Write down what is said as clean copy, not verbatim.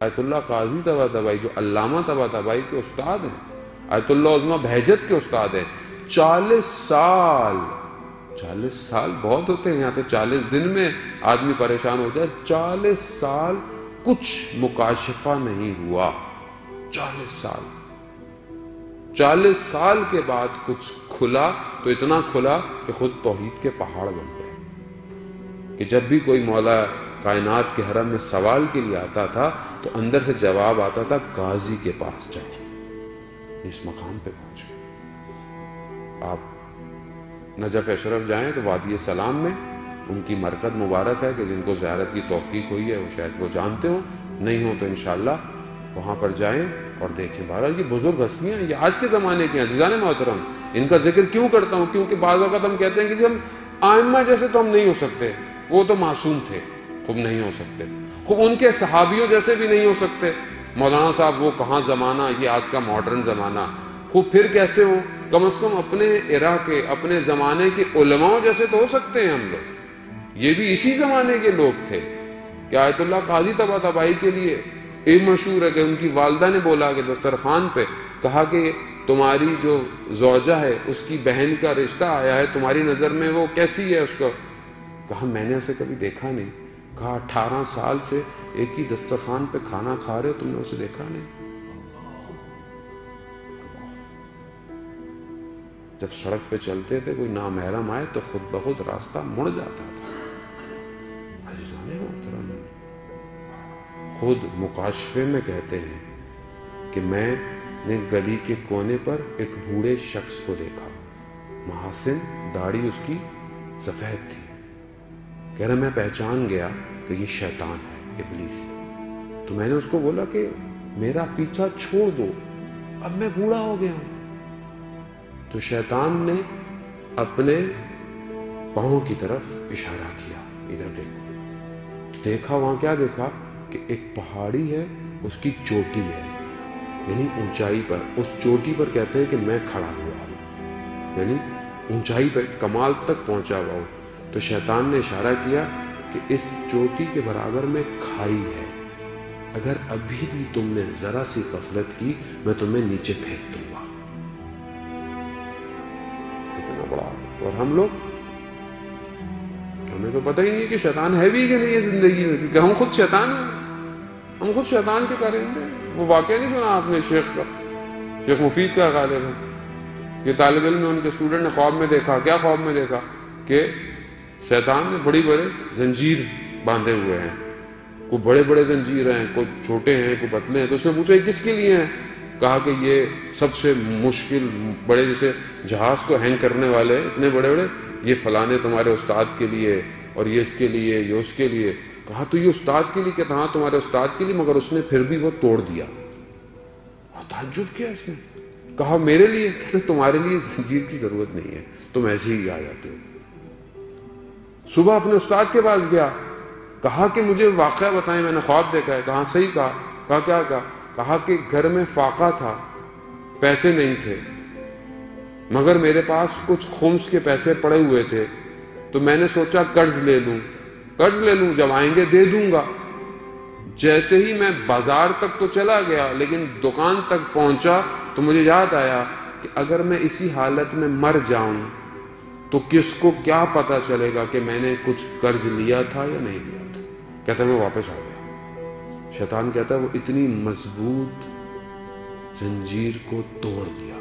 آیت اللہ قاضی طباطبائی جو علامہ طباطبائی کے استاد ہیں، آیت اللہ عظمہ بہجت کے استاد ہیں، 40 سال بہت ہوتے ہیں، یہاں سے 40 دن میں آدمی پریشان ہو جائے، 40 سال کچھ مکاشفہ نہیں ہوا، 40 سال کے بعد کچھ کھلا، تو اتنا کھلا کہ خود توحید کے پہاڑ بن گئے، کہ جب بھی کوئی مولا کائنات کے حرم میں سوال کے لیے آتا تھا تو اندر سے جواب آتا تھا قاضی کے پاس جاؤ، اس مقام پہ پہنچے۔ آپ نجف اشرف جائیں تو وادی سلام میں ان کی مرکز مبارک ہے، کہ جن کو زیارت کی توفیق ہوئی ہے وہ شاید وہ جانتے ہوں، نہیں ہوں تو انشاءاللہ وہاں پر جائیں اور دیکھیں۔ بہرحال یہ بزرگ ہستیاں یہ آج کے زمانے کے عزیزان محترم، ان کا ذکر کیوں کرتا ہوں؟ کیونکہ بعض وقت ہم کہتے ہیں کہ جی ہم ائمہ جیسے تو ہم نہیں ہو سکتے، وہ تو معصوم تھے، خوب نہیں ہو سکتے، خوب ان کے صحابیوں جیسے بھی نہیں ہو سکتے، مولانا صاحب وہ کہاں زمانہ، یہ آج کا ماڈرن زمانہ، خوب پھر کیسے ہوں؟ کم از کم اپنے ایرا کے، اپنے زمانے کے علماء جیسے تو ہو سکتے ہیں ہم لوگ، یہ بھی اسی زمانے کے لوگ تھے۔ کہ آیت اللہ قاضی طباطبائی کے لیے یہ مشہور ہے کہ ان کی والدہ نے بولا کہ دسترخوان پہ کہا کہ تمہاری جو زوجہ ہے اس کی بہن کا رشتہ آیا ہے، تمہاری نظر میں وہ کیسی ہے؟ اس کو کہا میں نے اسے کبھی دیکھا نہیں۔ کہا 18 سال سے ایک ہی دسترخوان پہ کھانا کھا رہے ہو، تم نے اسے دیکھا نہیں؟ جب سڑک پہ چلتے تھے کوئی نامحرم آئے تو خود بخود راستہ مڑ جاتا تھا۔ عزیزان محترم، خود مکاشفے میں کہتے ہیں کہ میں نے گلی کے کونے پر ایک بوڑھے شخص کو دیکھا، محاسن داڑھی اس کی سفید تھی، کہہ رہا میں پہچان گیا کہ یہ شیطان ہے، ابلیس۔ تو میں نے اس کو بولا کہ میرا پیچھا چھوڑ دو، اب میں بوڑھا ہو گیا ہوں۔ تو شیطان نے اپنے پاؤں کی طرف اشارہ کیا، ادھر دیکھو۔ تو دیکھا، وہاں کیا دیکھا کہ ایک پہاڑی ہے، اس کی چوٹی ہے، یعنی اونچائی پر، اس چوٹی پر کہتے ہیں کہ میں کھڑا ہوا ہوں، یعنی اونچائی پر کمال تک پہنچا ہوا ہوں۔ تو شیطان نے اشارہ کیا کہ اس چوٹی کے برابر میں کھائی ہے، اگر ابھی بھی تم نے ذرا سی غفلت کی میں تمہیں نیچے پھینک دوں گا۔ اتنا بڑا، اور ہم لوگ، ہمیں تو پتہ ہی نہیں کہ شیطان ہے بھی کہ نہیں ہے زندگی میں، کیونکہ ہم خود شیطان ہیں، ہم خود شیطان کے کارندے ہیں۔ وہ واقعہ نہیں سنا آپ نے شیخ کا، شیخ مفید کا غالب ہے، کہ طالب علم نے ان کے اسٹوڈنٹ نے خواب میں دیکھا، کیا خواب میں دیکھا کہ شیطان نے بڑی بڑے زنجیر باندھے ہوئے ہیں، کوئی بڑے بڑے زنجیر ہیں، کوئی چھوٹے ہیں، کوئی پتلے ہیں۔ تو اس نے پوچھا یہ کس کے لیے ہیں؟ کہا کہ یہ سب سے مشکل بڑے، جیسے جہاز کو ہینگ کرنے والے اتنے بڑے بڑے، یہ فلانے تمہارے استاد کے لیے، اور یہ اس کے لیے، یہ اس کے لیے۔ کہا تو یہ استاد کے لیے؟ کہتا ہاں تمہارے استاد کے لیے، مگر اس نے پھر بھی وہ توڑ دیا۔ تعجب کیا اس نے؟ کہا میرے لیے؟ کہتے تمہارے لیے زنجیر کی ضرورت نہیں ہے، تم ایسے ہی آ جاتے ہو۔ صبح اپنے استاد کے پاس گیا، کہا کہ مجھے واقعہ بتائیں، میں نے خواب دیکھا ہے۔ کہا صحیح کہا؟ کہا کیا کہا؟ کہا کہ گھر میں فاقہ تھا، پیسے نہیں تھے، مگر میرے پاس کچھ خمس کے پیسے پڑے ہوئے تھے، تو میں نے سوچا قرض لے لوں، جب آئیں گے دے دوں گا۔ جیسے ہی میں بازار تک تو چلا گیا، لیکن دکان تک پہنچا تو مجھے یاد آیا کہ اگر میں اسی حالت میں مر جاؤں تو کس کو کیا پتا چلے گا کہ میں نے کچھ قرض لیا تھا یا نہیں لیا تھا۔ کہتا ہے میں واپس آ گیا۔ شیطان کہتا ہے وہ اتنی مضبوط زنجیر کو توڑ دیا۔